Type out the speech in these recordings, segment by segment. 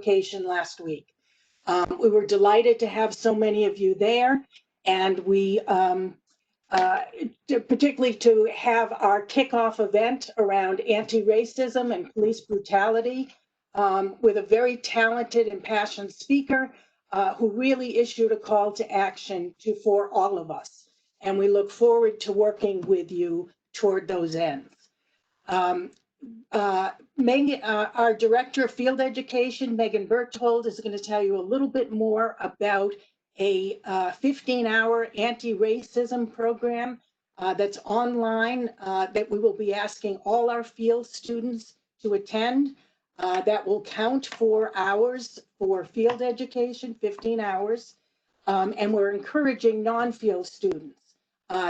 location last week. We were delighted to have so many of you there, and we particularly to have our kickoff event around anti-racism and police brutality with a very talented and passionate speaker who really issued a call to action for all of us. And we look forward to working with you toward those ends. Megan, our Director of Field Education, Megan Berthold, is going to tell you a little bit more about a 15-hour anti-racism program that's online that we will be asking all our field students to attend. That will count 4 hours for field education, 15 hours, and we're encouraging non-field students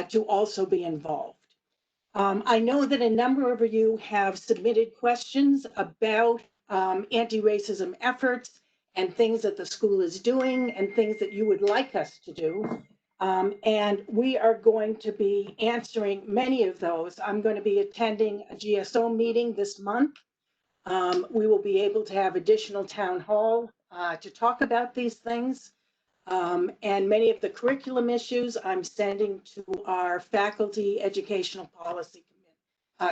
to also be involved. I know that a number of you have submitted questions about anti-racism efforts and things that the school is doing and things that you would like us to do. And we are going to be answering many of those. I'm going to be attending a GSO meeting this month. We will be able to have additional town hall to talk about these things. And many of the curriculum issues I'm sending to our faculty educational policy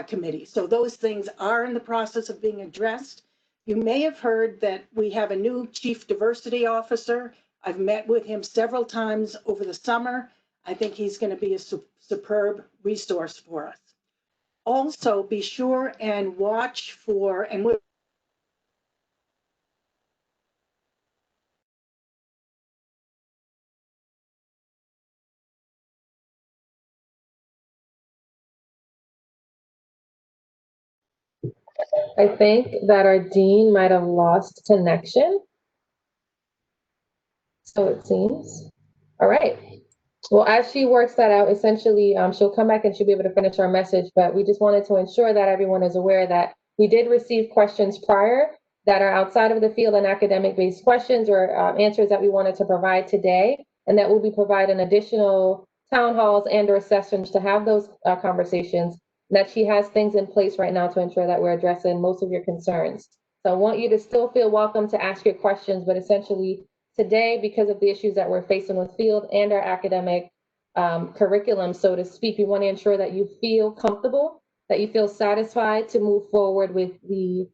committee. So those things are in the process of being addressed. You may have heard that we have a new chief diversity officer. I've met with him several times over the summer. I think he's going to be a superb resource for us. Also, be sure and watch for, and we're I think that our dean might have lost connection. So it seems. All right. Well, as she works that out, essentially, she'll come back and she'll be able to finish our message. But we just wanted to ensure that everyone is aware that we did receive questions prior that are outside of the field and academic-based questions or answers that we wanted to provide today, and that we'll be providing additional town halls and or sessions to have those conversations. That she has things in place right now to ensure that we're addressing most of your concerns. So I want you to still feel welcome to ask your questions, but essentially today, because of the issues that we're facing with field and our academic curriculum, so to speak, we want to ensure that you feel comfortable, that you feel satisfied to move forward with the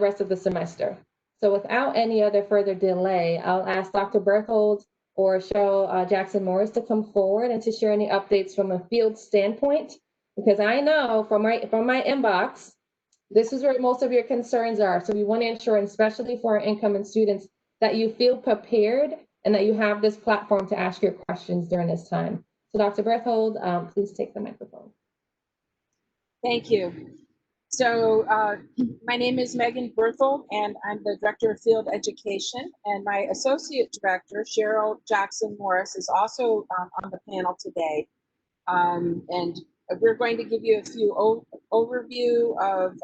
rest of the semester. So without any other further delay, I'll ask Dr. Berthold or Cheryl Jackson Morris to come forward and to share any updates from a field standpoint, because I know from my inbox, this is where most of your concerns are. So we want to ensure, especially for our incoming students, that you feel prepared and that you have this platform to ask your questions during this time. So Dr. Berthold, please take the microphone. Thank you. So my name is Megan Berthold, and I'm the Director of Field Education. And my Associate Director, Cheryl Jackson Morris, is also on the panel today. And we're going to give you a few overview of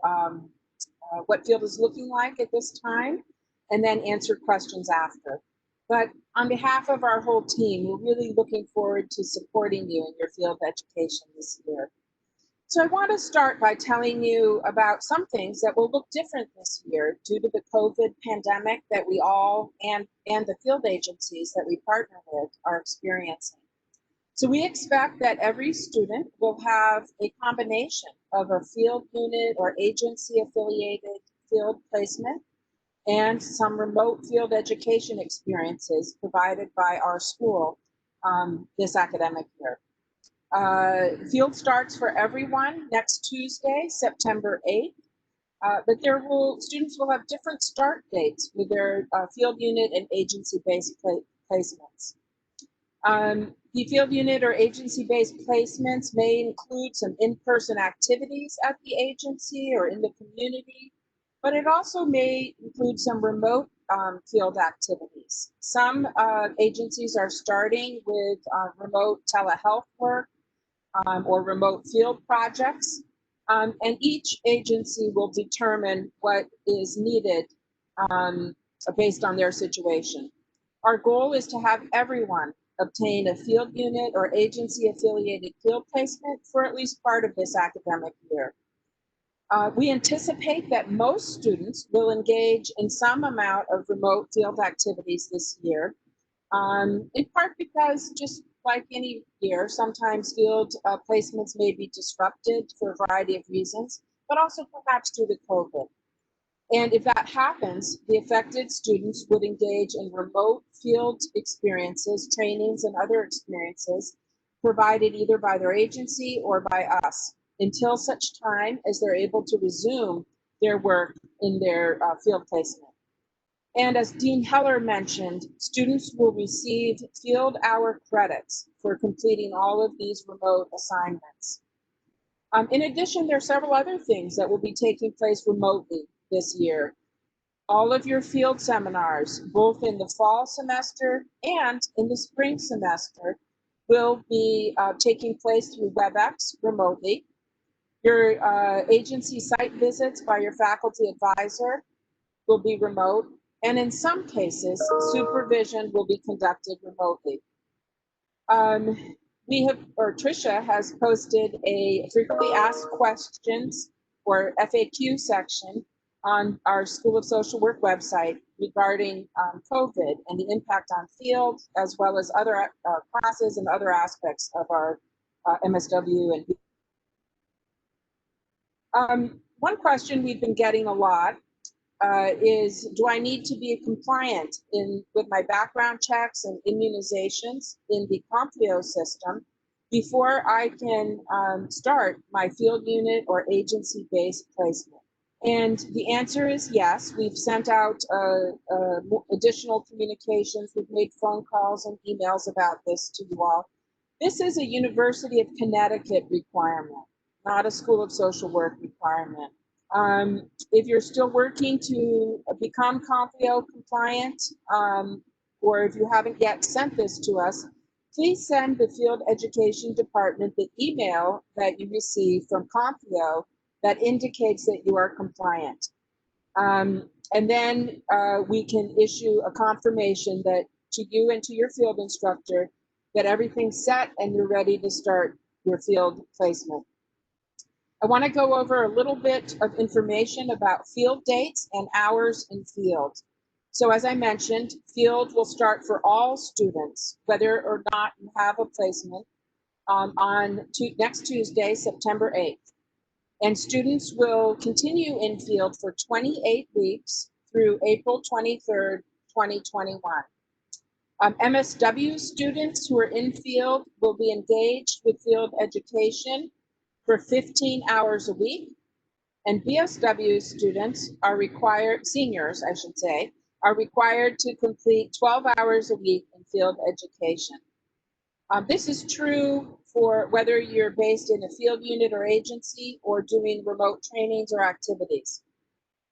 what field is looking like at this time, and then answer questions after. But on behalf of our whole team, we're really looking forward to supporting you in your field education this year. So I want to start by telling you about some things that will look different this year due to the COVID pandemic that we all and the field agencies that we partner with are experiencing. So we expect that every student will have a combination of a field unit or agency affiliated field placement and some remote field education experiences provided by our school this academic year. Field starts for everyone next Tuesday, September 8th, but students will have different start dates with their field unit and agency-based placements. The field unit or agency-based placements may include some in-person activities at the agency or in the community, but it also may include some remote field activities. Some agencies are starting with remote telehealth work or remote field projects, and each agency will determine what is needed based on their situation. Our goal is to have everyone obtain a field unit or agency affiliated field placement for at least part of this academic year. We anticipate that most students will engage in some amount of remote field activities this year, in part because just like any year, sometimes field placements may be disrupted for a variety of reasons, but also perhaps due to COVID. And if that happens, the affected students would engage in remote field experiences, trainings, and other experiences provided either by their agency or by us until such time as they're able to resume their work in their field placement. And as Dean Heller mentioned, students will receive field hour credits for completing all of these remote assignments. In addition, there are several other things that will be taking place remotely this year. All of your field seminars, both in the fall semester and in the spring semester, will be taking place through Webex remotely. Your agency site visits by your faculty advisor will be remote, and in some cases, supervision will be conducted remotely. Tricia has posted a frequently asked questions or FAQ section on our School of Social Work website regarding COVID and the impact on field, as well as other classes and other aspects of our MSW. And one question we've been getting a lot is, do I need to be compliant with my background checks and immunizations in the Confio system before I can start my field unit or agency-based placement? And the answer is yes. We've sent out additional communications. We've made phone calls and emails about this to you all. This is a University of Connecticut requirement, not a School of Social Work requirement. If you're still working to become Confio compliant, or if you haven't yet sent this to us, please send the Field Education Department the email that you receive from Confio that indicates that you are compliant. And then we can issue a confirmation that to you and to your field instructor that everything's set and you're ready to start your field placement. I want to go over a little bit of information about field dates and hours in field. So as I mentioned, field will start for all students, whether or not you have a placement, next Tuesday, September 8th. And students will continue in field for 28 weeks through April 23rd, 2021. MSW students who are in field will be engaged with field education for 15 hours a week, and BSW students are required, seniors I should say, are required to complete 12 hours a week in field education. This is true for whether you're based in a field unit or agency or doing remote trainings or activities.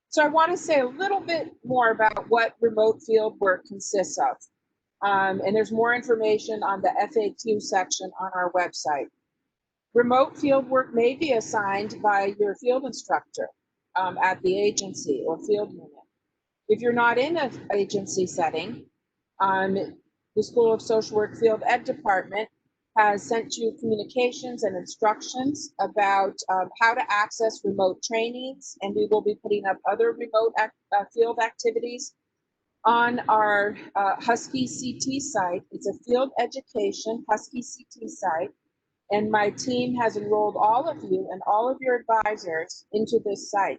So I want to say a little bit more about what remote field work consists of. And there's more information on the FAQ section on our website. Remote field work may be assigned by your field instructor at the agency or field unit. If you're not in an agency setting, the School of Social Work Field Ed Department has sent you communications and instructions about how to access remote trainings, and we will be putting up other remote field activities on our Husky CT site. It's a field education Husky CT site, and my team has enrolled all of you and all of your advisors into this site.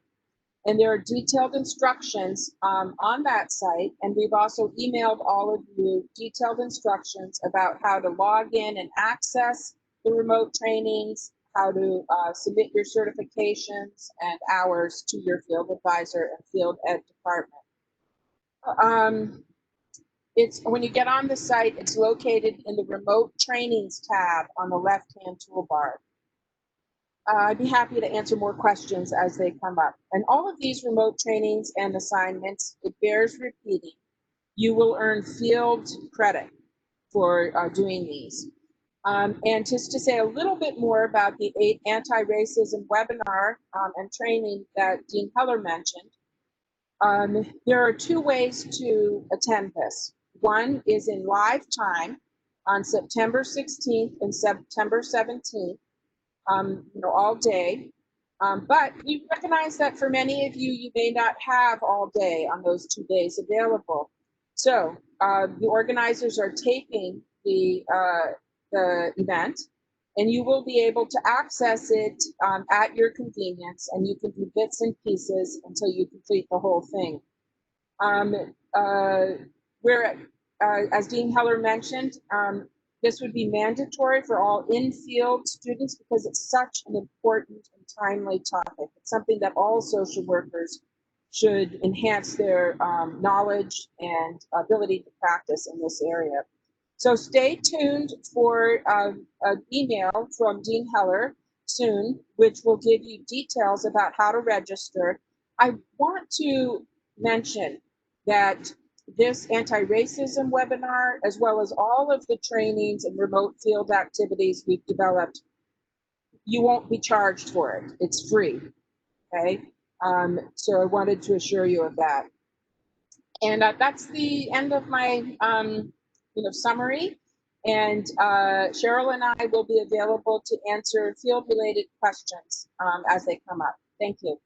And there are detailed instructions on that site, and we've also emailed all of you detailed instructions about how to log in and access the remote trainings, how to submit your certifications and hours to your field advisor and field ed department. When you get on the site, it's located in the remote trainings tab on the left-hand toolbar. I'd be happy to answer more questions as they come up. And all of these remote trainings and assignments, it bears repeating, you will earn field credit for doing these. And just to say a little bit more about the 8 anti-racism webinar and training that Dean Heller mentioned, there are 2 ways to attend this. One is in live time on September 16th and September 17th. All day. But we recognize that for many of you, you may not have all day on those 2 days available. So the organizers are taping the event, and you will be able to access it at your convenience, and you can do bits and pieces until you complete the whole thing. As Dean Heller mentioned, this would be mandatory for all in-field students because it's such an important and timely topic. It's something that all social workers should enhance their knowledge and ability to practice in this area. So stay tuned for an email from Dean Heller soon, which will give you details about how to register. I want to mention that this anti-racism webinar, as well as all of the trainings and remote field activities we've developed, you won't be charged for it. It's free, okay? So I wanted to assure you of that. And that's the end of my summary. And Cheryl and I will be available to answer field-related questions as they come up. Thank you.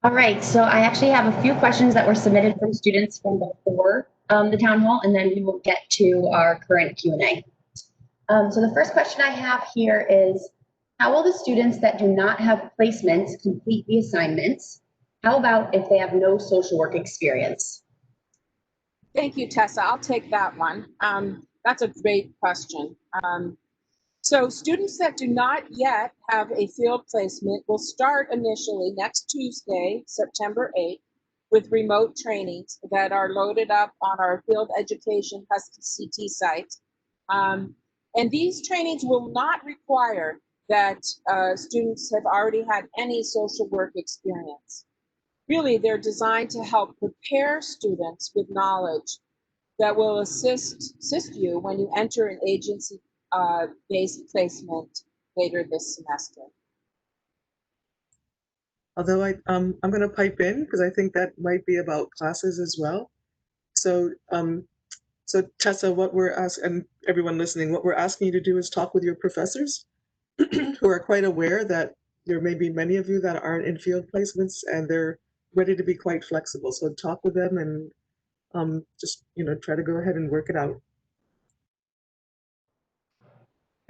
All right, so I actually have a few questions that were submitted from students from before the town hall, and then we will get to our current Q&A. So the first question I have here is, how will the students that do not have placements complete the assignments? How about if they have no social work experience? Thank you, Tessa. I'll take that one. That's a great question. So students that do not yet have a field placement will start initially next Tuesday, September 8th, with remote trainings that are loaded up on our Field Education Husky CT site. And these trainings will not require that students have already had any social work experience. Really, they're designed to help prepare students with knowledge that will assist you when you enter an agency based placement later this semester. Although I'm going to pipe in because I think that might be about classes as well. So so Tessa, what we're asking, and everyone listening, what we're asking you to do is talk with your professors who are quite aware that there may be many of you that aren't in field placements and they're ready to be quite flexible. So talk with them and just try to go ahead and work it out.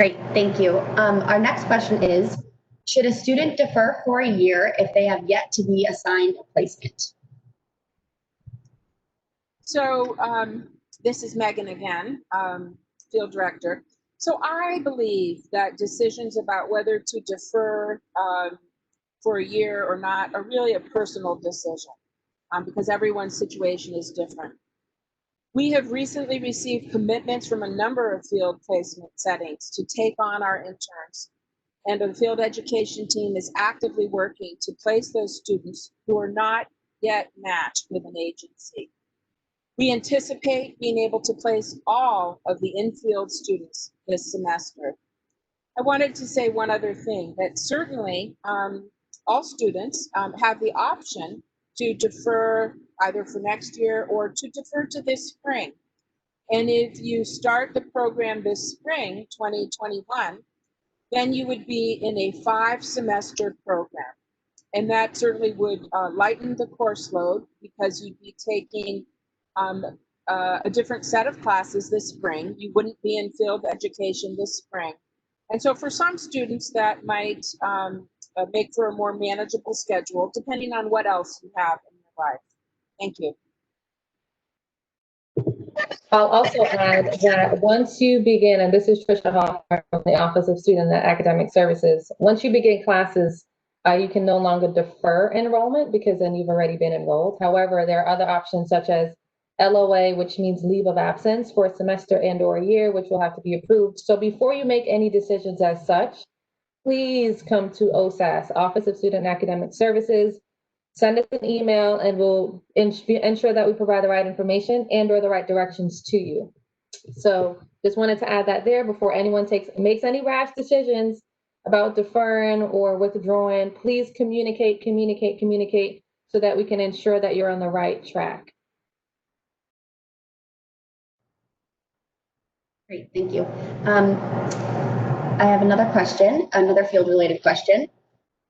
Great, thank you. Our next question is, should a student defer for a year if they have yet to be assigned a placement? So this is Megan again, field director. So I believe that decisions about whether to defer for a year or not are really a personal decision because everyone's situation is different. We have recently received commitments from a number of field placement settings to take on our interns, and the field education team is actively working to place those students who are not yet matched with an agency. We anticipate being able to place all of the in-field students this semester. I wanted to say one other thing, that certainly all students have the option to defer either for next year or to defer to this spring. And if you start the program this spring, 2021, then you would be in a 5-semester program. And that certainly would lighten the course load because you'd be taking a different set of classes this spring. You wouldn't be in field education this spring. And so for some students that might make for a more manageable schedule, depending on what else you have in your life. Thank you. I'll also add that once you begin, and this is Trisha Hoffman from the Office of Student and Academic Services, once you begin classes, you can no longer defer enrollment because then you've already been enrolled. However, there are other options such as LOA, which means leave of absence for a semester and or a year, which will have to be approved. So before you make any decisions as such, please come to OSAS, Office of Student and Academic Services. Send us an email and we'll ensure that we provide the right information and or the right directions to you. So just wanted to add that there before anyone makes any rash decisions about deferring or withdrawing. Please communicate so that we can ensure that you're on the right track. Great, thank you. I have another question, another field-related question.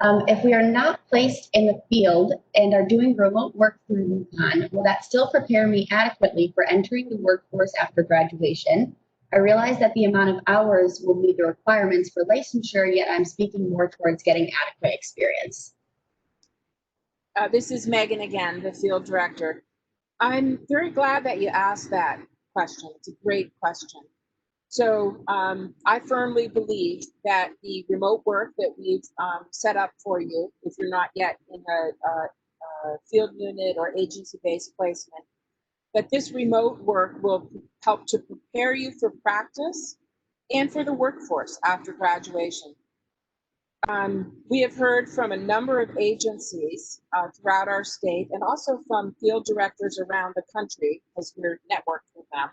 If we are not placed in the field and are doing remote work through Wuhan, will that still prepare me adequately for entering the workforce after graduation? I realize that the amount of hours will meet the requirements for licensure, yet I'm speaking more towards getting adequate experience. This is Megan again, the field director. I'm very glad that you asked that question. It's a great question. So I firmly believe that the remote work that we've set up for you, if you're not yet in a field unit or agency-based placement, that this remote work will help to prepare you for practice and for the workforce after graduation. We have heard from a number of agencies throughout our state and also from field directors around the country, because we're networked with them,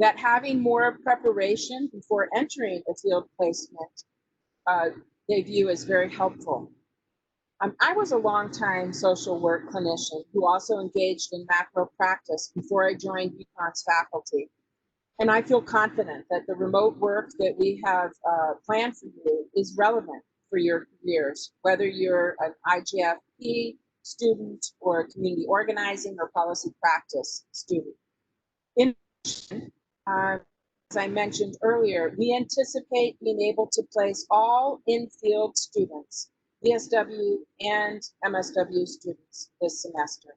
that having more preparation before entering a field placement they view as very helpful. I was a longtime social work clinician who also engaged in macro practice before I joined UConn's faculty. And I feel confident that the remote work that we have planned for you is relevant for your careers, whether you're an IGFP student or community organizing or policy practice student. In addition, as I mentioned earlier, we anticipate being able to place all in-field students, VSW and MSW students this semester.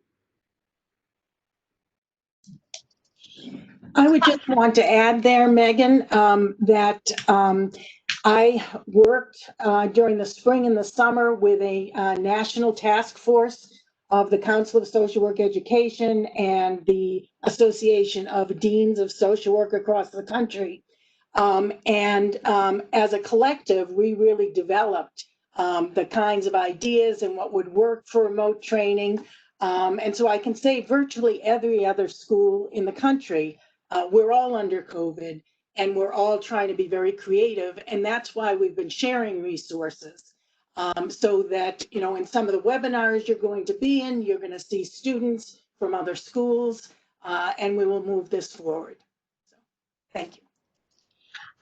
I would just want to add there, Megan, that I worked during the spring and the summer with a national task force of the Council of Social Work Education and the Association of Deans of Social Work across the country. As a collective, we really developed the kinds of ideas and what would work for remote training. And so I can say virtually every other school in the country, we're all under COVID and we're all trying to be very creative. And that's why we've been sharing resources so that, you know, in some of the webinars you're going to be in, you're going to see students from other schools and we will move this forward. So, thank you.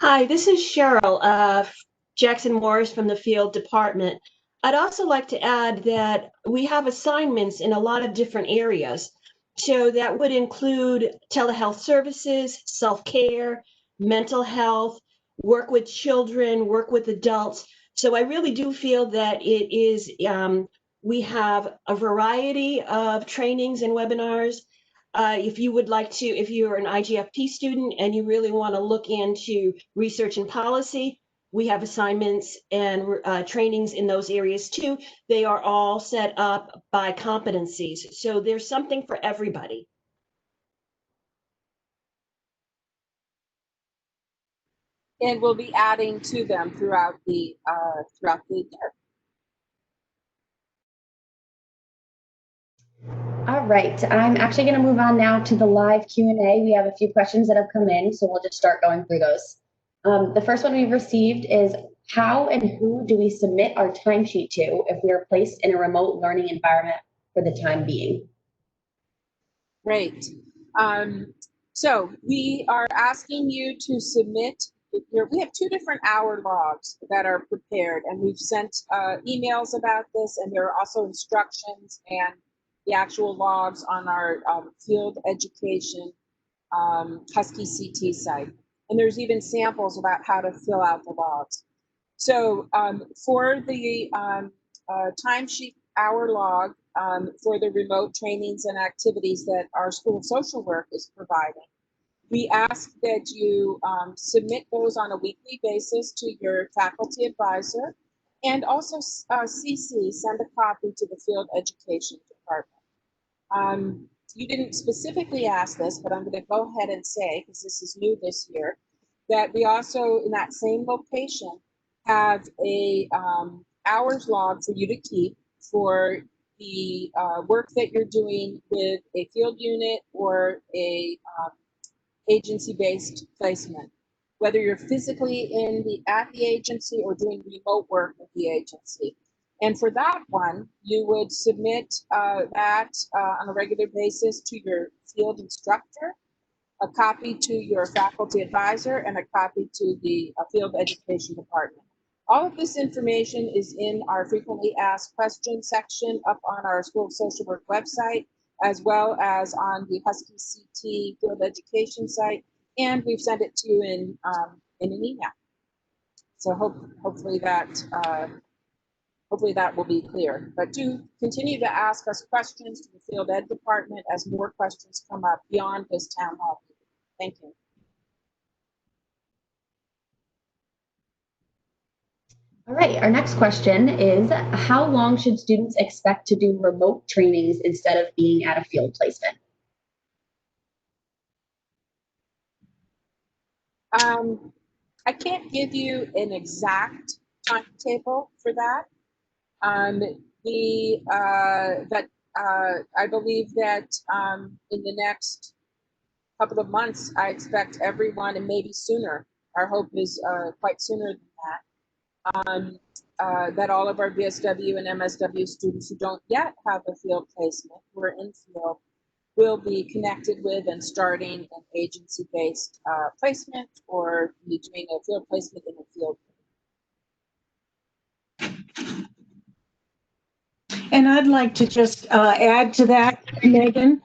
Hi, this is Cheryl Jackson Morris from the field department. I'd also like to add that we have assignments in a lot of different areas. So that would include telehealth services, self-care, mental health, work with children, work with adults. So I really do feel that it is, we have a variety of trainings and webinars. If you would like to, if you're an IGFP student and you really want to look into research and policy, we have assignments and trainings in those areas too. They are all set up by competencies. So there's something for everybody. And we'll be adding to them throughout the year. All right, I'm actually going to move on now to the live Q&A. We have a few questions that have come in, so we'll just start going through those. The first one we've received is, how and who do we submit our timesheet to if we are placed in a remote learning environment for the time being? Great. So we are asking you to submit, we have 2 different hour logs that are prepared, and we've sent emails about this, and there are also instructions and the actual logs on our field education Husky CT site. And there's even samples about how to fill out the logs. So for the timesheet hour log for the remote trainings and activities that our School of Social Work is providing, we ask that you submit those on a weekly basis to your faculty advisor, and also send a copy to the field education department. You didn't specifically ask this, but I'm going to go ahead and say, because this is new this year, that we also, in that same location, have a hours log for you to keep for the work that you're doing with a field unit or a agency-based placement, whether you're physically at the agency or doing remote work with the agency. And for that one, you would submit that on a regular basis to your field instructor. a copy to your faculty advisor, and a copy to the field education department. All of this information is in our frequently asked questions section up on our School of Social Work website, as well as on the Husky CT field education site, and we've sent it to you in an email. So hopefully that will be clear. But do continue to ask us questions to the field ed department as more questions come up beyond this town hall meeting. Thank you. All right, our next question is, how long should students expect to do remote trainings instead of being at a field placement? I can't give you an exact timetable for that. I believe that in the next couple of months, I expect everyone, and maybe sooner, our hope is quite sooner than that, that all of our BSW and MSW students who don't yet have a field placement, who are in field, will be connected with and starting an agency-based placement, or be doing a field placement in a field. And I'd like to just add to that, Megan,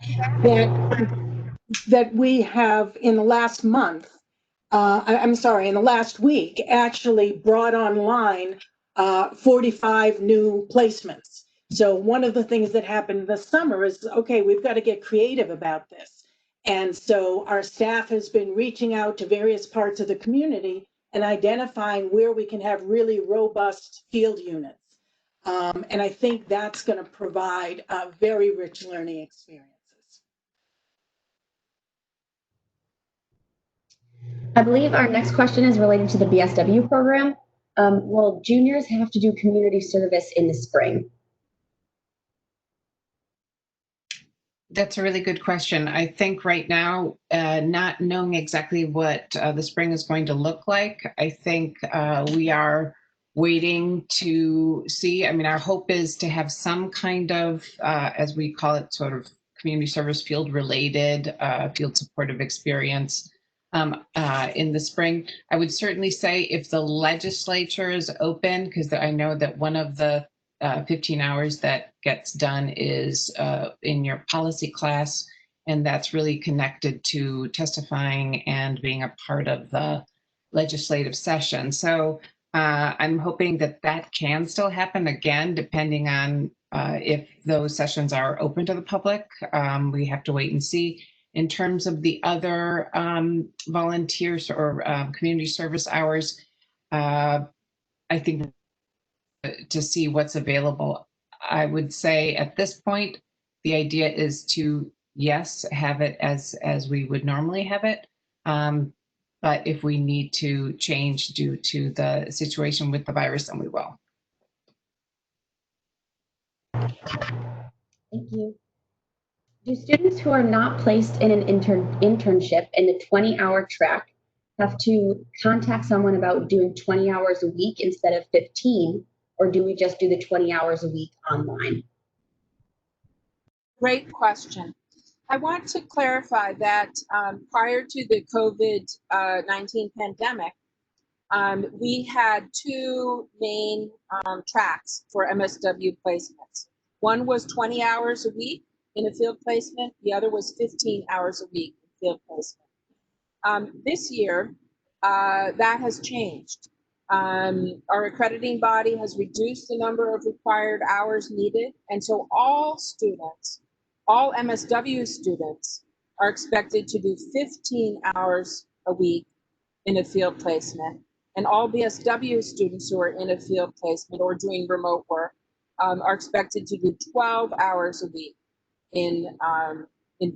that we have in the last month, I'm sorry, in the last week, actually brought online 45 new placements. So one of the things that happened this summer is, okay, we've got to get creative about this. And so our staff has been reaching out to various parts of the community and identifying where we can have really robust field units. And I think that's going to provide a very rich learning experiences. I believe our next question is related to the BSW program. Will juniors have to do community service in the spring? That's a really good question. I think right now, not knowing exactly what the spring is going to look like, I think we are waiting to see. I mean, our hope is to have some kind of, as we call it, sort of community service field related, field supportive experience in the spring. I would certainly say if the legislature is open, because I know that one of the 15 hours that gets done is in your policy class, and that's really connected to testifying and being a part of the legislative session. So I'm hoping that that can still happen, again, depending on if those sessions are open to the public. We have to wait and see. In terms of the other volunteers or community service hours, I think to see what's available. I would say at this point, the idea is to, yes, have it as we would normally have it. But if we need to change due to the situation with the virus, then we will. Thank you. Do students who are not placed in an internship in the 20-hour track have to contact someone about doing 20 hours a week instead of 15, or do we just do the 20 hours a week online? Great question. I want to clarify that prior to the COVID-19 pandemic, we had two main tracks for MSW placements. One was 20 hours a week in a field placement. The other was 15 hours a week in field placement. This year, that has changed. Our accrediting body has reduced the number of required hours needed. And so all students, all MSW students, are expected to do 15 hours a week in a field placement. And all BSW students who are in a field placement or doing remote work are expected to do 12 hours a week in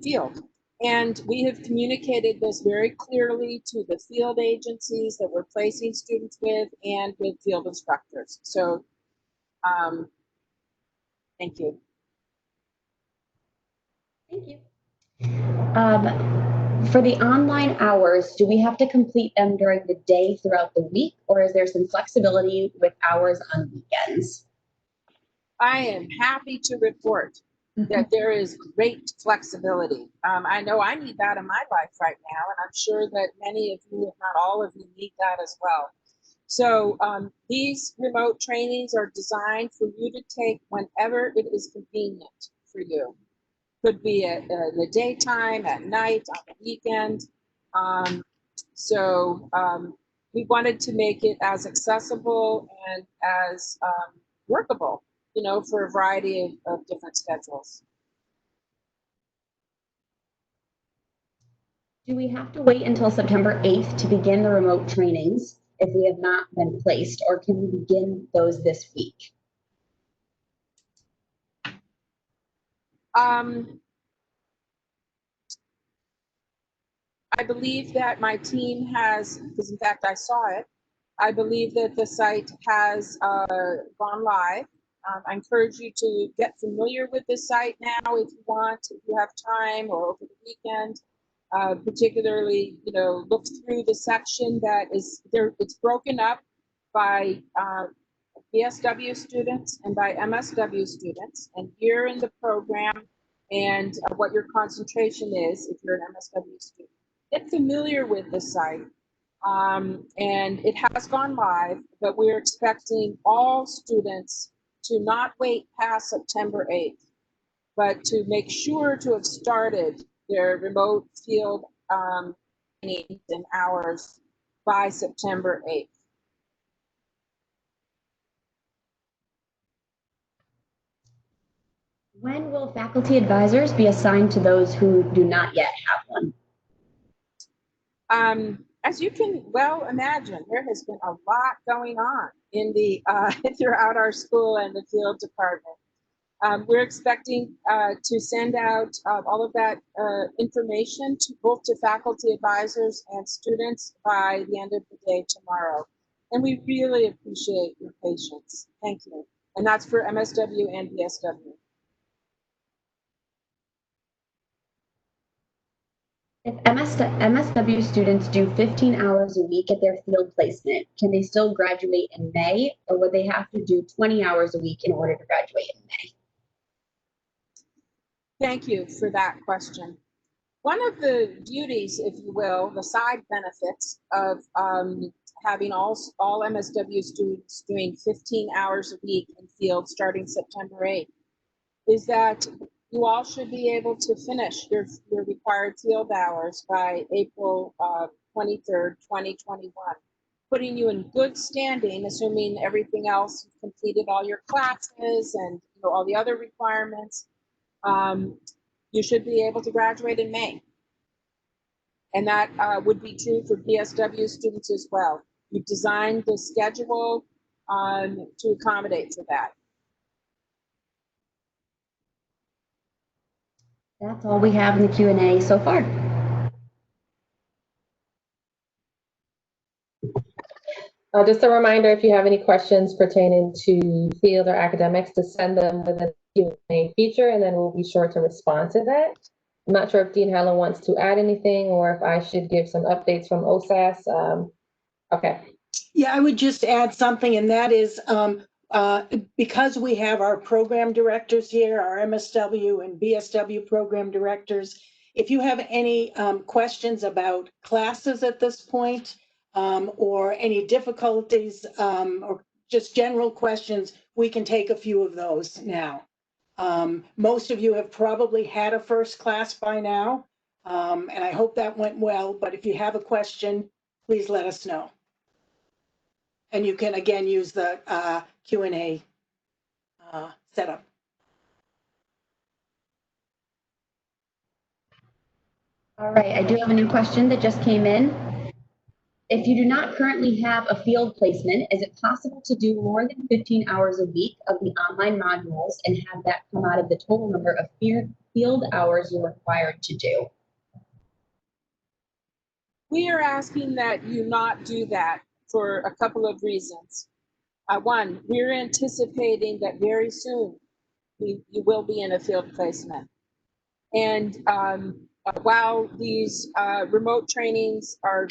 field. And we have communicated this very clearly to the field agencies that we're placing students with and with field instructors. So thank you. Thank you. For the online hours, do we have to complete them during the day throughout the week, or is there some flexibility with hours on weekends? I am happy to report that there is great flexibility. I know I need that in my life right now, and I'm sure that many of you, if not all of you, need that as well. So these remote trainings are designed for you to take whenever it is convenient for you. Could be in the daytime, at night, on the weekend. We wanted to make it as accessible and as workable, you know, for a variety of different schedules. Do we have to wait until September 8th to begin the remote trainings if we have not been placed, or can we begin those this week? I believe that my team has, because in fact I saw it, I believe that the site has gone live. I encourage you to get familiar with the site now if you want, if you have time, or over the weekend. Particularly, you know, look through the section that is there. It's broken up by BSW students and by MSW students, and you're in the program and what your concentration is if you're an MSW student. Get familiar with the site. And it has gone live, but we're expecting all students to not wait past September 8th, but to make sure to have started their remote field trainings and hours by September 8th. When will faculty advisors be assigned to those who do not yet have one? As you can well imagine, there has been a lot going on in the throughout our school and the field department. We're expecting to send out all of that information to both to faculty advisors and students by the end of the day tomorrow. And we really appreciate your patience. Thank you. And that's for MSW and BSW. If MSW students do 15 hours a week at their field placement, can they still graduate in May, or would they have to do 20 hours a week in order to graduate in May? Thank you for that question. One of the beauties, if you will, the side benefits of having all MSW students doing 15 hours a week in field starting September 8th is that you all should be able to finish your required field hours by April 23rd, 2021, putting you in good standing, assuming everything else, you've completed all your classes and all the other requirements. You should be able to graduate in May. And that would be true for BSW students as well. We've designed the schedule to accommodate for that. That's all we have in the Q&A so far. Just a reminder, if you have any questions pertaining to field or academics, to send them with a Q&A feature, and then we'll be sure to respond to that. I'm not sure if Dean Helen wants to add anything, or if I should give some updates from OSAS. Okay. Yeah, I would just add something, and that is because we have our program directors here, our MSW and BSW program directors, if you have any questions about classes at this point, or any difficulties, or just general questions, we can take a few of those now. Most of you have probably had a first class by now, and I hope that went well, but if you have a question, please let us know. And you can, again, use the Q&A setup. All right, I do have a new question that just came in. If you do not currently have a field placement, is it possible to do more than 15 hours a week of the online modules and have that come out of the total number of field hours you're required to do? We are asking that you not do that for a couple of reasons. One, we're anticipating that very soon you will be in a field placement. And while these remote trainings are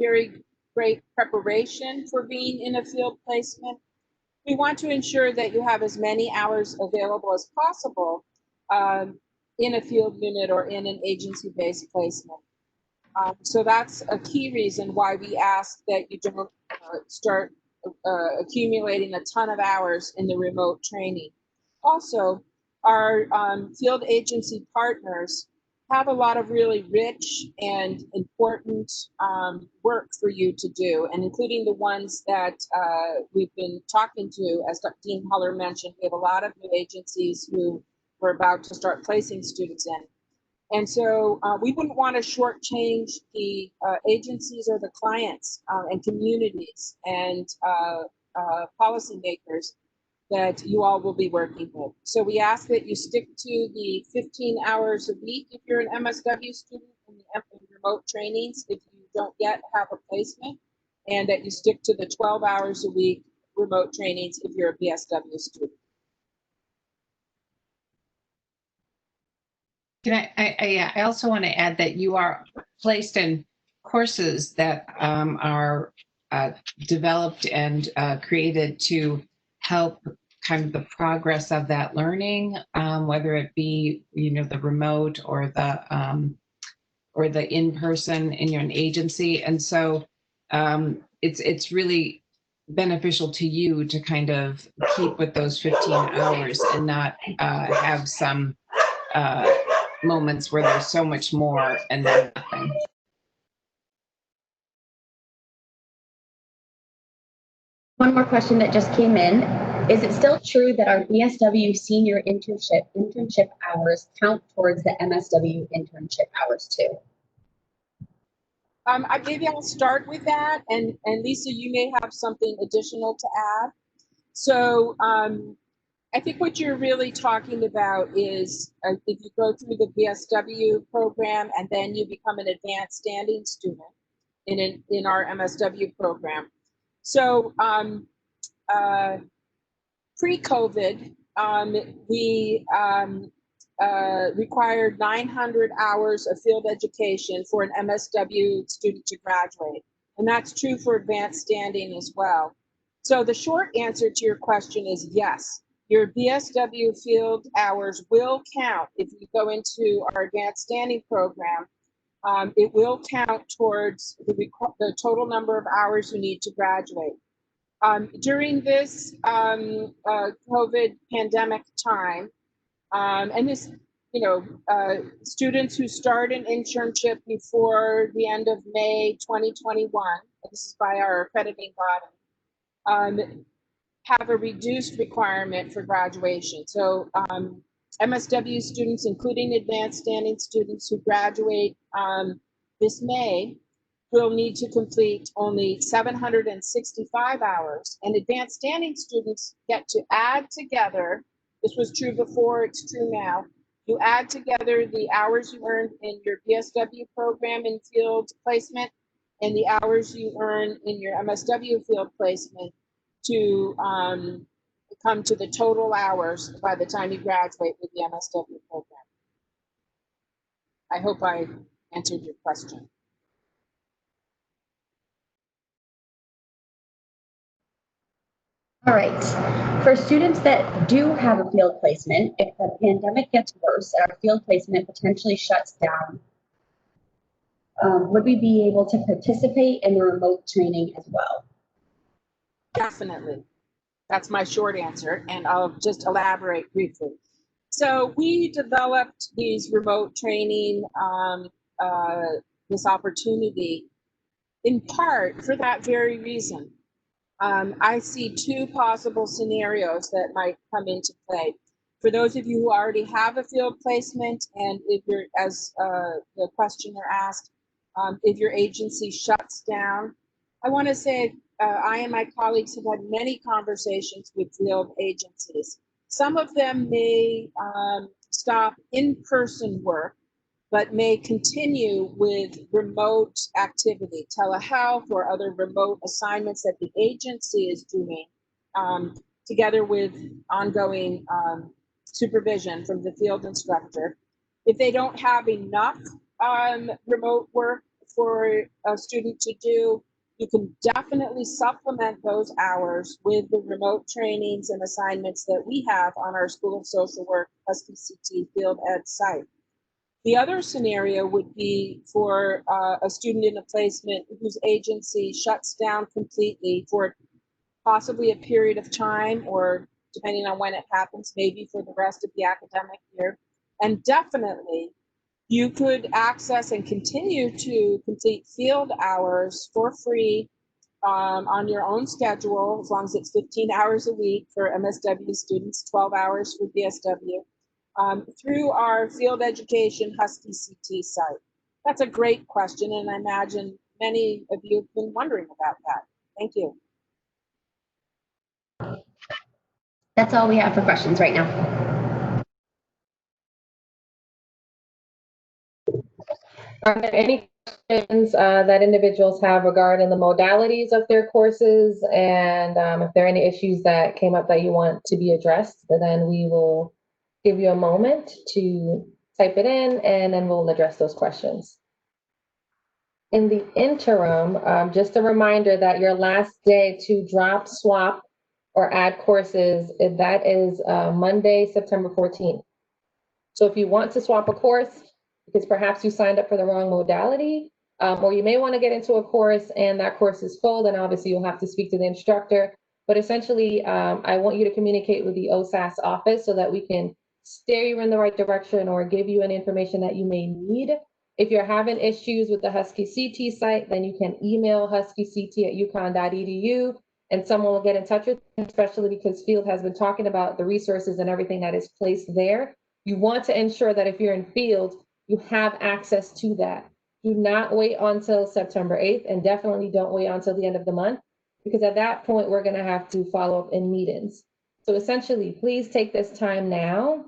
very great preparation for being in a field placement, we want to ensure that you have as many hours available as possible in a field unit or in an agency-based placement. So that's a key reason why we ask that you don't start accumulating a ton of hours in the remote training. Also, our field agency partners have a lot of really rich and important work for you to do, and including the ones that we've been talking to, as Dean Huller mentioned. We have a lot of new agencies who we're about to start placing students in. And so we wouldn't want to shortchange the agencies or the clients and communities and policymakers that you all will be working with. So we ask that you stick to the 15 hours a week if you're an MSW student in the remote trainings if you don't yet have a placement, and that you stick to the 12 hours a week remote trainings if you're a BSW student. Can I also want to add that you are placed in courses that are developed and created to help kind of the progress of that learning, whether it be, you know, the remote or the in-person in your agency. And so it's really beneficial to you to kind of keep with those 15 hours and not have some moments where there's so much more and then nothing. One more question that just came in. Is it still true that our BSW senior internship hours count towards the MSW internship hours too? Maybe I'll start with that, and Lisa, you may have something additional to add. So I think what you're really talking about is if you go through the BSW program and then you become an advanced standing student in our MSW program. So pre-COVID, we required 900 hours of field education for an MSW student to graduate. And that's true for advanced standing as well. So the short answer to your question is yes. Your BSW field hours will count if you go into our advanced standing program. It will count towards the total number of hours you need to graduate. During this COVID pandemic time, and this, you know, students who start an internship before the end of May 2021, this is by our accrediting body, have a reduced requirement for graduation. So MSW students, including advanced standing students who graduate this May, will need to complete only 765 hours. And advanced standing students get to add together, this was true before, it's true now, you add together the hours you earned in your BSW program in field placement and the hours you earn in your MSW field placement to come to the total hours by the time you graduate with the MSW program. I hope I answered your question. All right. For students that do have a field placement, if the pandemic gets worse and our field placement potentially shuts down, would we be able to participate in the remote training as well? Definitely. That's my short answer, and I'll just elaborate briefly. So we developed these remote training, this opportunity in part for that very reason. I see two possible scenarios that might come into play. For those of you who already have a field placement, and if you're, as the questioner asked, if your agency shuts down, I want to say I and my colleagues have had many conversations with field agencies. Some of them may stop in-person work, but may continue with remote activity, telehealth or other remote assignments that the agency is doing, together with ongoing supervision from the field instructor. If they don't have enough remote work for a student to do, You can definitely supplement those hours with the remote trainings and assignments that we have on our School of Social Work SBCT Field Ed site. The other scenario would be for a student in a placement whose agency shuts down completely for possibly a period of time, or depending on when it happens, maybe for the rest of the academic year. And definitely, you could access and continue to complete field hours for free on your own schedule, as long as it's 15 hours a week for MSW students, 12 hours for BSW, through our field education Husky CT site. That's a great question, and I imagine many of you have been wondering about that. Thank you. That's all we have for questions right now. Are there any questions that individuals have regarding the modalities of their courses? And if there are any issues that came up that you want to be addressed, then we will give you a moment to type it in, and then we'll address those questions. In the interim, just a reminder that your last day to drop, swap, or add courses, that is Monday, September 14th. So if you want to swap a course, because perhaps you signed up for the wrong modality, or you may want to get into a course and that course is full, then obviously you'll have to speak to the instructor. But essentially, I want you to communicate with the OSAS office so that we can steer you in the right direction or give you any information that you may need. If you're having issues with the Husky CT site, then you can email huskyct@uconn.edu and someone will get in touch with you, especially because Field has been talking about the resources and everything that is placed there. You want to ensure that if you're in Field, you have access to that. Do not wait until September 8th, and definitely don't wait until the end of the month, because at that point, we're gonna have to follow up in meetings. So essentially, please take this time now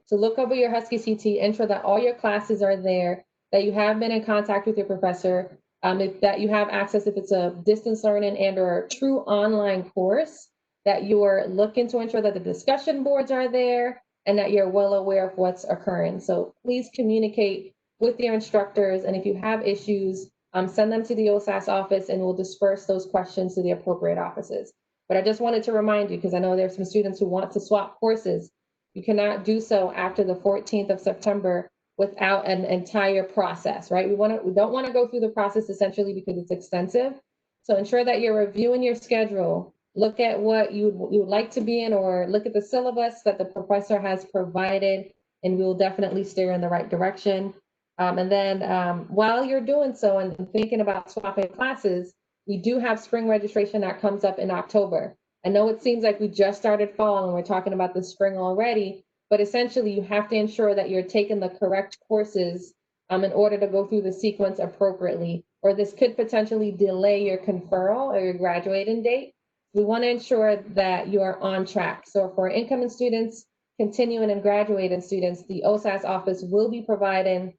to look over your Husky CT, ensure that all your classes are there, that you have been in contact with your professor, that you have access if it's a distance learning and or a true online course, that you're looking to ensure that the discussion boards are there and that you're well aware of what's occurring. So please communicate with your instructors, and if you have issues, send them to the OSAS office and we'll disperse those questions to the appropriate offices. But I just wanted to remind you, because I know there's some students who want to swap courses. You cannot do so after the 14th of September without an entire process, right? We don't want to go through the process essentially because it's extensive. So ensure that you're reviewing your schedule, look at what you would like to be in, or look at the syllabus that the professor has provided, and we'll definitely steer in the right direction. And then while you're doing so and thinking about swapping classes, we do have spring registration that comes up in October. I know it seems like we just started fall and we're talking about the spring already, but essentially you have to ensure that you're taking the correct courses in order to go through the sequence appropriately, or this could potentially delay your conferral or your graduating date. We want to ensure that you are on track. So for incoming students, continuing and graduating students, the OSAS office will be providing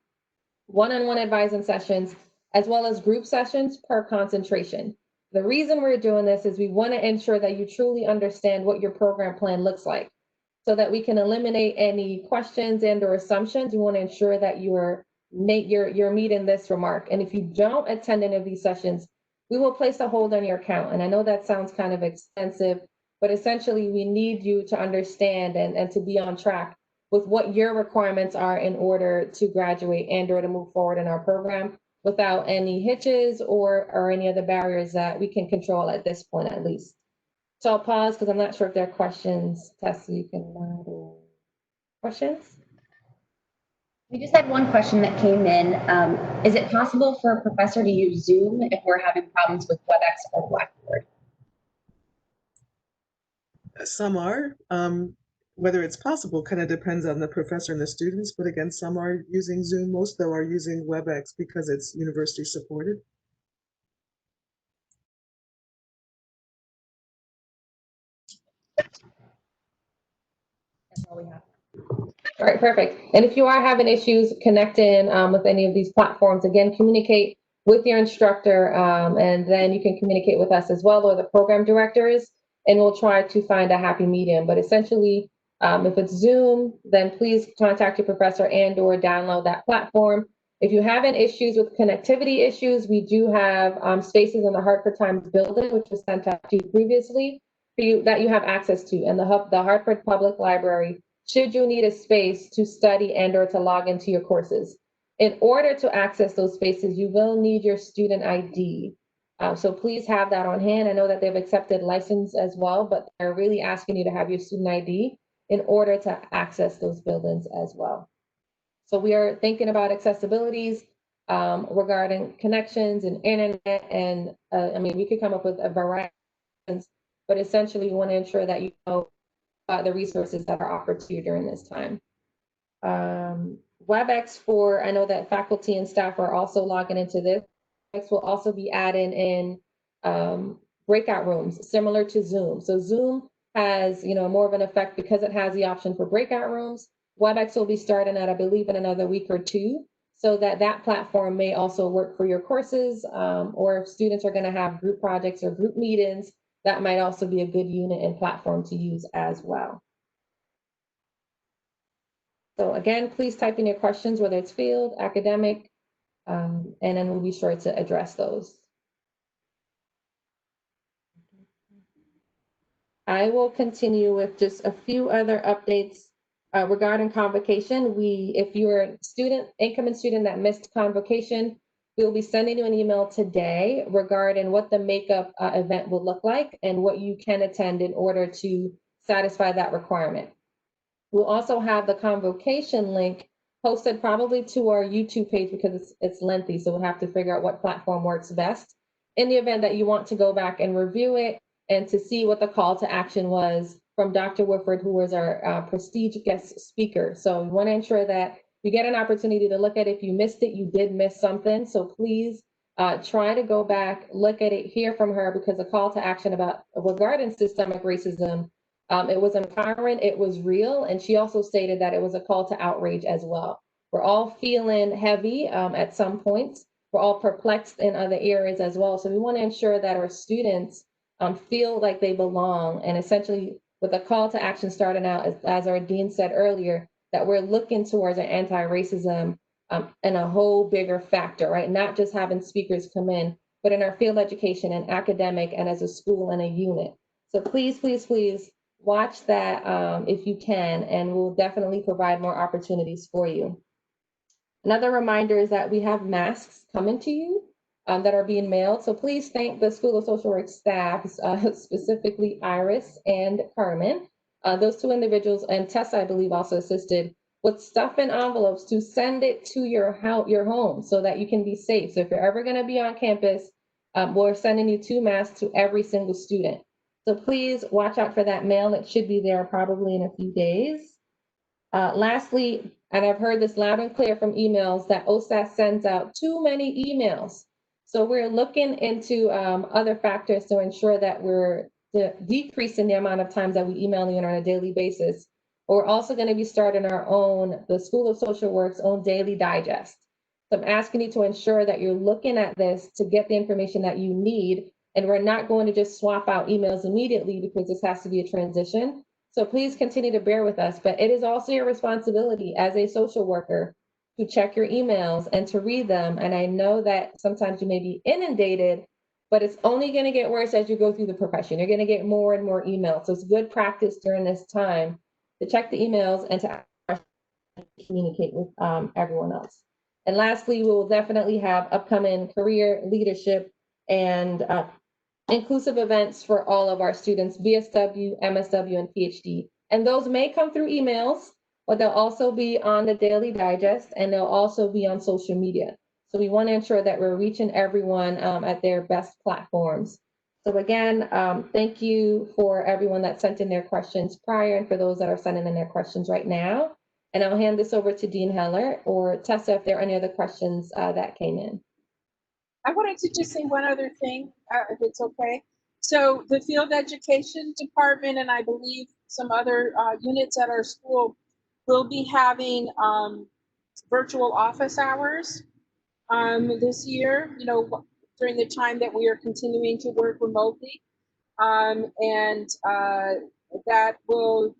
one-on-one advising sessions as well as group sessions per concentration. The reason we're doing this is we want to ensure that you truly understand what your program plan looks like so that we can eliminate any questions and or assumptions. We want to ensure that you're meeting this remark. And if you don't attend any of these sessions, we will place a hold on your account. And I know that sounds kind of extensive, but essentially we need you to understand and to be on track with what your requirements are in order to graduate and or to move forward in our program without any hitches or any other barriers that we can control at this point, at least. So I'll pause because I'm not sure if there are questions. Tessa, you can questions? We just had one question that came in. Is it possible for a professor to use Zoom if we're having problems with Webex or Blackboard? Some are. Whether it's possible kind of depends on the professor and the students, but again, some are using Zoom. Most though are using Webex because it's university supported. That's all we have. All right, perfect. And if you are having issues connecting with any of these platforms, again, communicate with your instructor, and then you can communicate with us as well, or the program directors, and we'll try to find a happy medium. But essentially, if it's Zoom, then please contact your professor and or download that platform. If you have any issues with connectivity issues, we do have spaces in the Hartford Times building, which was sent out to you previously, for you that you have access to, and the Hartford Public Library, should you need a space to study and or to log into your courses. In order to access those spaces, you will need your student ID. So please have that on hand. I know that they've accepted license as well, but they're really asking you to have your student ID in order to access those buildings as well. So we are thinking about accessibilities regarding connections and internet, and I mean, we could come up with a variety of things, but essentially we want to ensure that you know the resources that are offered to you during this time. Webex I know that faculty and staff are also logging into this. Webex will also be adding in breakout rooms similar to Zoom. So Zoom has, more of an effect because it has the option for breakout rooms. Webex will be starting at, I believe, in another week or two, so that platform may also work for your courses, or if students are going to have group projects or group meetings, that might also be a good unit and platform to use as well. So again, please type in your questions, whether it's field, academic, and then we'll be sure to address those. I will continue with just a few other updates regarding convocation. If you're a student, incoming student that missed convocation, we'll be sending you an email today regarding what the makeup event will look like and what you can attend in order to satisfy that requirement. We'll also have the convocation link posted probably to our YouTube page because it's lengthy, so we'll have to figure out what platform works best. In the event that you want to go back and review it and to see what the call to action was from Dr. Woodford, who was our prestige guest speaker. So we want to ensure that you get an opportunity to look at it. If you missed it, you did miss something. So please try to go back, look at it, hear from her, because the call to action regarding systemic racism, it was empowering, it was real, and she also stated that it was a call to outrage as well. We're all feeling heavy at some points. We're all perplexed in other areas as well. So we want to ensure that our students feel like they belong, and essentially with a call to action starting out, as our dean said earlier, that we're looking towards an anti-racism and a whole bigger factor, right? Not just having speakers come in, but in our field education and academic and as a school and a unit. So please, please, please, watch that if you can, and we'll definitely provide more opportunities for you. Another reminder is that we have masks coming to you that are being mailed. So please thank the School of Social Work staff, specifically Iris and Carmen. Those two individuals, and Tessa, I believe, also assisted with stuff in envelopes to send it to your home so that you can be safe. So if you're ever going to be on campus, we're sending you 2 masks to every single student. So please watch out for that mail. It should be there probably in a few days. Lastly, and I've heard this loud and clear from emails, that OSAS sends out too many emails. So we're looking into other factors to ensure that we're decreasing the amount of times that we email you on a daily basis. But we're also going to be starting the School of Social Work's own daily digest. So I'm asking you to ensure that you're looking at this to get the information that you need. And we're not going to just swap out emails immediately because this has to be a transition. So please continue to bear with us, but it is also your responsibility as a social worker to check your emails and to read them. And I know that sometimes you may be inundated, but it's only going to get worse as you go through the profession. You're going to get more and more emails. So it's good practice during this time to check the emails and to communicate with everyone else. And lastly, we will definitely have upcoming career leadership and inclusive events for all of our students, BSW, MSW, and PhD. And those may come through emails, but they'll also be on the Daily Digest, and they'll also be on social media. So we want to ensure that we're reaching everyone at their best platforms. So again, thank you for everyone that sent in their questions prior, and for those that are sending in their questions right now. And I'll hand this over to Dean Heller or Tessa if there are any other questions that came in. I wanted to just say one other thing, if it's okay. So the field education department, and I believe some other units at our school, will be having virtual office hours this year, during the time that we are continuing to work remotely.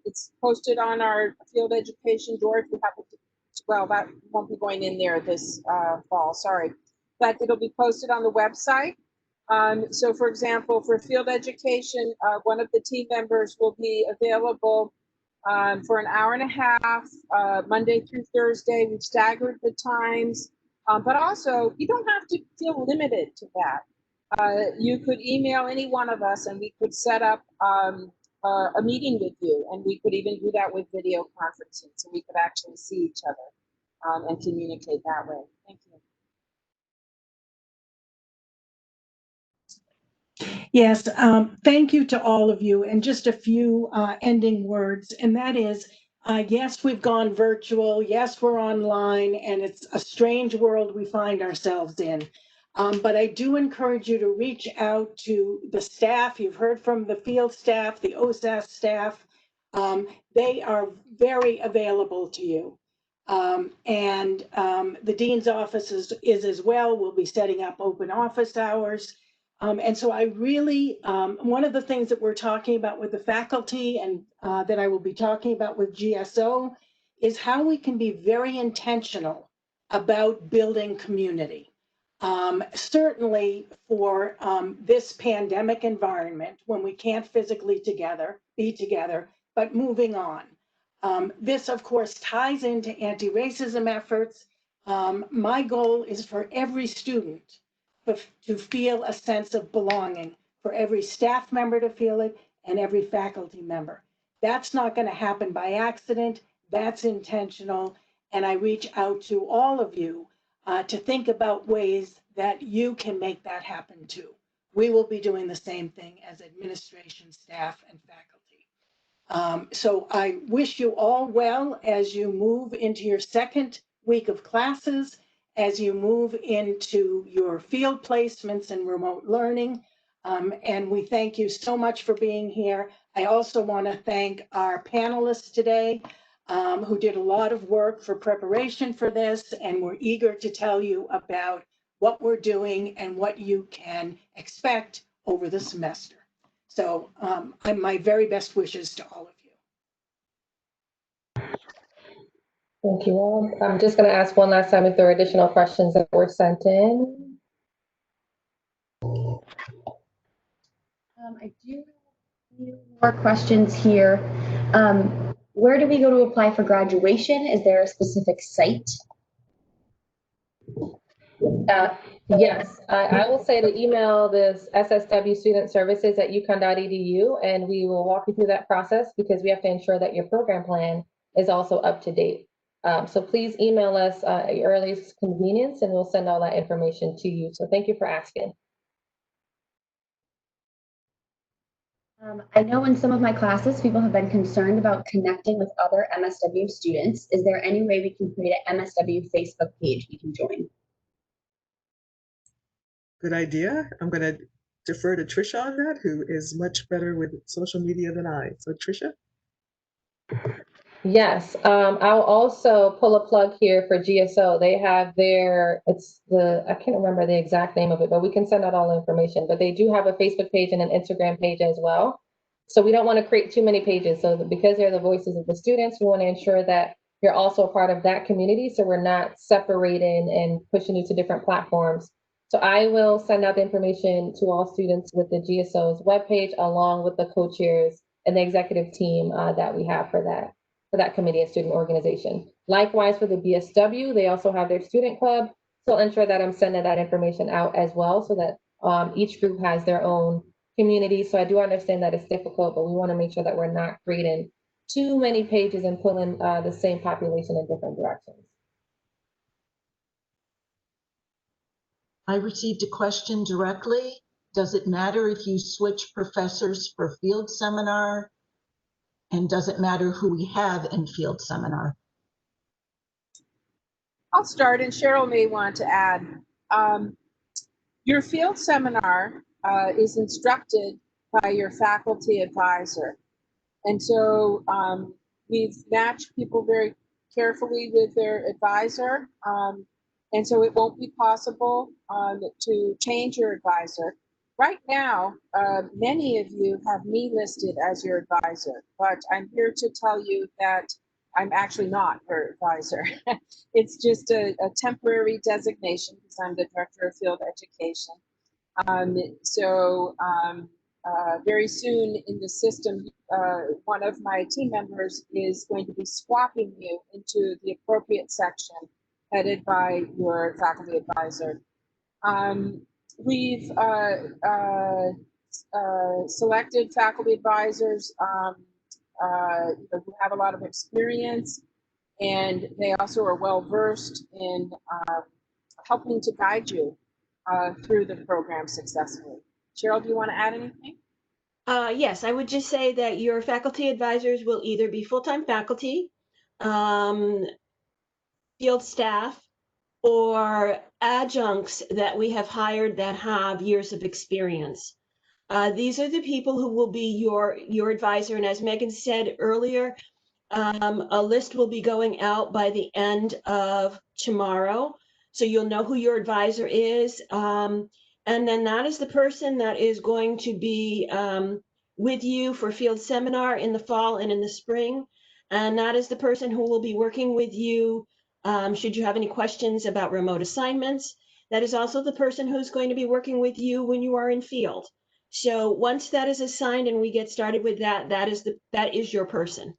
It's posted on our field education door if you happen well, that won't be going in there this fall, sorry. But it'll be posted on the website. So for example, for field education, one of the team members will be available for an hour and a half, Monday through Thursday. We've staggered the times, but also you don't have to feel limited to that. You could email any one of us and we could set up a meeting with you, and we could even do that with video conferencing, so we could actually see each other and communicate that way. Thank you. Yes, thank you to all of you. And just a few ending words, and that is, yes, we've gone virtual. Yes, we're online, and it's a strange world we find ourselves in. But I do encourage you to reach out to the staff. You've heard from the field staff, the OSAS staff. They are very available to you. And the dean's office is as well. We'll be setting up open office hours. And so I really, one of the things that we're talking about with the faculty and that I will be talking about with GSO is how we can be very intentional about building community. Certainly for this pandemic environment, when we can't physically be together, but moving on. This, of course, ties into anti-racism efforts. My goal is for every student to feel a sense of belonging, for every staff member to feel it, and every faculty member. That's not going to happen by accident. That's intentional. And I reach out to all of you to think about ways that you can make that happen too. We will be doing the same thing as administration, staff, and faculty. So I wish you all well as you move into your second week of classes, as you move into your field placements and remote learning. And we thank you so much for being here. I also want to thank our panelists today who did a lot of work for preparation for this, and we're eager to tell you about what we're doing and what you can expect over the semester. So my very best wishes to all of you. Thank you all. I'm just going to ask one last time if there are additional questions that were sent in. I do have a few more questions here. Where do we go to apply for graduation? Is there a specific site? Yes, I will say to email this SSW Student Services at UConn.edu, and we will walk you through that process because we have to ensure that your program plan is also up to date. So please email us at your earliest convenience, and we'll send all that information to you. So thank you for asking. I know in some of my classes, people have been concerned about connecting with other MSW students. Is there any way we can create an MSW Facebook page we can join? Good idea. I'm going to defer to Trisha on that, who is much better with social media than I. So Trisha? Yes, I'll also pull a plug here for GSO. They have I can't remember the exact name of it, but we can send out all the information. But they do have a Facebook page and an Instagram page as well. So we don't want to create too many pages. So because they're the voices of the students, we want to ensure that you're also a part of that community. So we're not separating and pushing you to different platforms. So I will send out the information to all students with the GSO's webpage, along with the co-chairs and the executive team that we have for that committee and student organization. Likewise for the BSW, they also have their student club. So I'll ensure that I'm sending that information out as well so that each group has their own community. So I do understand that it's difficult, but we want to make sure that we're not creating too many pages and pulling the same population in different directions. I received a question directly. Does it matter if you switch professors for field seminar? And does it matter who we have in field seminar? I'll start, and Cheryl may want to add. Your field seminar is instructed by your faculty advisor. And so we've matched people very carefully with their advisor. And so it won't be possible to change your advisor. Right now, many of you have me listed as your advisor, but I'm here to tell you that I'm actually not her advisor. It's just a temporary designation because I'm the Director of Field Education. Very soon in the system, one of my team members is going to be swapping you into the appropriate section headed by your faculty advisor. We've selected faculty advisors who have a lot of experience, and they also are well versed in helping to guide you through the program successfully. Cheryl, do you want to add anything? Yes, I would just say that your faculty advisors will either be full-time faculty, field staff, or adjuncts that we have hired that have years of experience. These are the people who will be your advisor. And as Megan said earlier, a list will be going out by the end of tomorrow. So you'll know who your advisor is. And then that is the person that is going to be with you for field seminar in the fall and in the spring. And that is the person who will be working with you should you have any questions about remote assignments. That is also the person who's going to be working with you when you are in field. So once that is assigned and we get started with that, that is your person.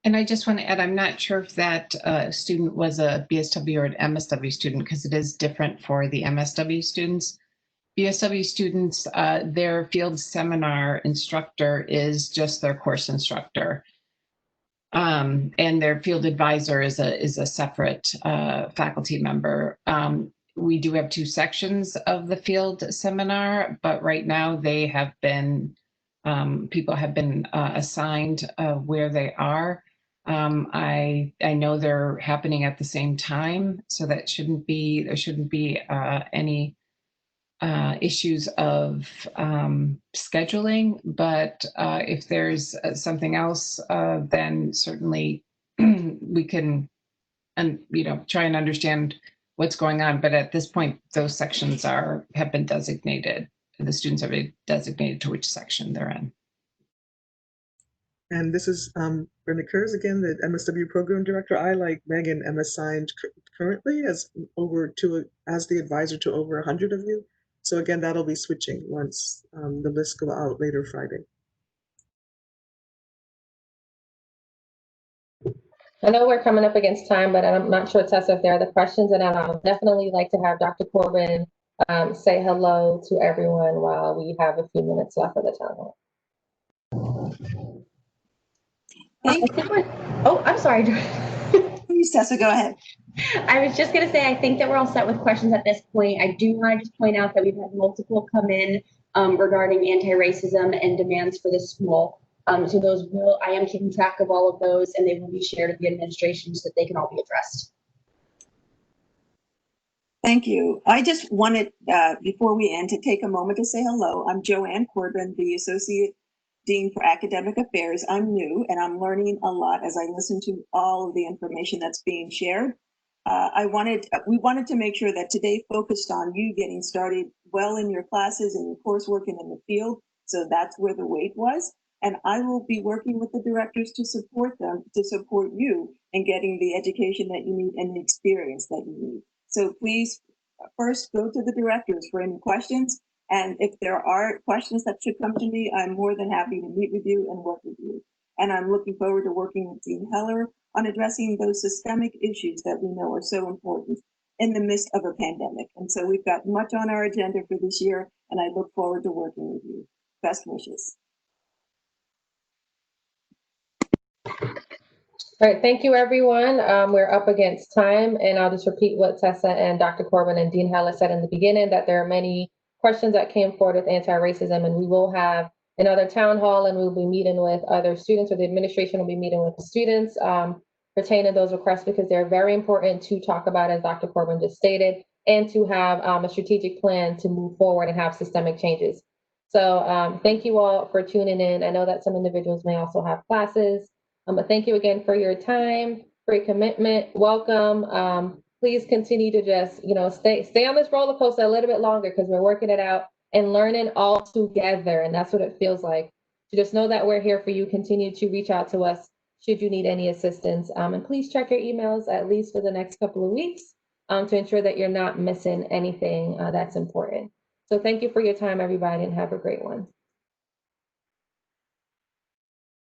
And I just want to add, I'm not sure if that student was a BSW or an MSW student, because it is different for the MSW students. BSW students, their field seminar instructor is just their course instructor. And their field advisor is a separate faculty member. We do have 2 sections of the field seminar, but right now they have been, people have been assigned where they are. I know they're happening at the same time, so that there shouldn't be any issues of scheduling, but if there's something else, then certainly we can, try and understand what's going on. But at this point, those sections have been designated. The students have been designated to which section they're in. And this is Brenda Kurz again, the MSW program director. I, like Megan, am assigned currently as the advisor to over 100 of you. So again, that'll be switching once the lists go out later Friday. I know we're coming up against time, but I'm not sure, Tessa, if there are other questions, and I'll definitely like to have Dr. Corbin say hello to everyone while we have a few minutes left of the town hall. Oh, I'm sorry. Please, Tessa, go ahead. I was just going to say, I think that we're all set with questions at this point. I do want to just point out that we've had multiple come in regarding anti-racism and demands for the school. So I am keeping track of all of those, and they will be shared with the administration so that they can all be addressed. Thank you. I just wanted, before we end, to take a moment to say hello. I'm Joanne Corbin, the Associate Dean for Academic Affairs. I'm new and I'm learning a lot as I listen to all of the information that's being shared. We wanted to make sure that today focused on you getting started well in your classes and your coursework and in the field. So that's where the weight was. And I will be working with the directors to support them, to support you in getting the education that you need and the experience that you need. So please first go to the directors for any questions. And if there are questions that should come to me, I'm more than happy to meet with you and work with you. And I'm looking forward to working with Dean Heller on addressing those systemic issues that we know are so important in the midst of a pandemic. And so we've got much on our agenda for this year, and I look forward to working with you. Best wishes. All right, thank you, everyone. We're up against time, and I'll just repeat what Tessa and Dr. Corbin and Dean Heller said in the beginning, that there are many questions that came forward with anti-racism, and we will have another town hall, and we'll be meeting with other students, or the administration will be meeting with the students pertaining to those requests, because they're very important to talk about, as Dr. Corbin just stated, and to have a strategic plan to move forward and have systemic changes. So thank you all for tuning in. I know that some individuals may also have classes. But thank you again for your time, for your commitment. Welcome. Please continue to just, stay on this roller coaster a little bit longer, because we're working it out and learning all together. And that's what it feels like. To just know that we're here for you. Continue to reach out to us should you need any assistance. And please check your emails at least for the next couple of weeks to ensure that you're not missing anything that's important. So thank you for your time, everybody, and have a great one.